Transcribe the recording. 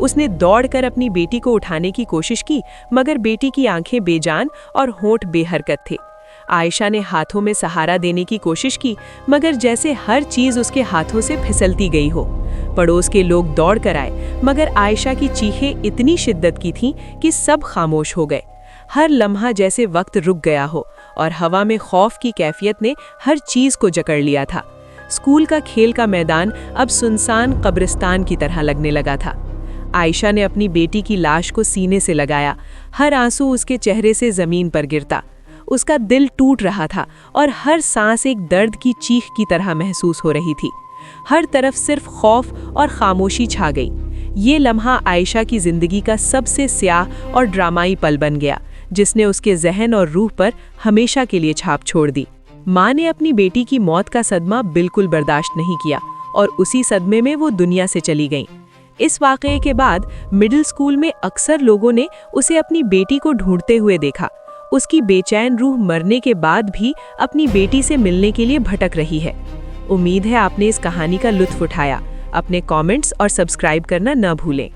उसने दौड़कर अपनी बेटी को उठाने की कोशिश की, मगर बेटी की आंखें बेजान और होंठ बेहरकत थे। आयशा ने हाथों में सहारा देने की कोशिश की, मगर जैसे हर चीज उसके हाथों से फिसलती गई हो। पड़ोस के लोग दौड़ कर आए, मगर आयशा की चीखें इतनी शिद्दत की थीं कि सब खामोश हो गए। हर लम्हा जैसे वक्त रुक गया हो और हवा में खौफ की कैफियत ने हर चीज को जकड़ लिया था। स्कूल का खेल का मैदान अब सुनसान कब्रिस्तान की तरह लगने लगा था। आयशा ने अपनी बेटी की लाश को सीने से लगाया, हर आंसू उसके चेहरे से जमीन पर गिरता। उसका दिल टूट रहा था और हर सांस एक दर्द की चीख की तरह महसूस हो रही थी। हर तरफ सिर्फ खौफ और खामोशी छा गई। ये लम्हा आयशा की जिंदगी का सबसे स्याह और ड्रामाई पल बन गया, जिसने उसके जहन और रूह पर हमेशा के लिए छाप छोड़ दी। माँ ने अपनी बेटी की मौत का सदमा बिल्कुल बर्दाश्त नहीं किया और उसी सदमे में वो दुनिया से चली गईं। इस वाक़ये के बाद मिडिल स्कूल में अक्सर लोगों ने उसे अपनी बेटी को ढूंढते हुए देखा। उसकी बेचैन रूह मरने के बाद भी अपनी बेटी से मिलने के लिए भटक रही है। उम्मीद है आपने इस कहानी का लुत्फ उठाया। अपने कमेंट्स और सब्सक्राइब करना न भूलें।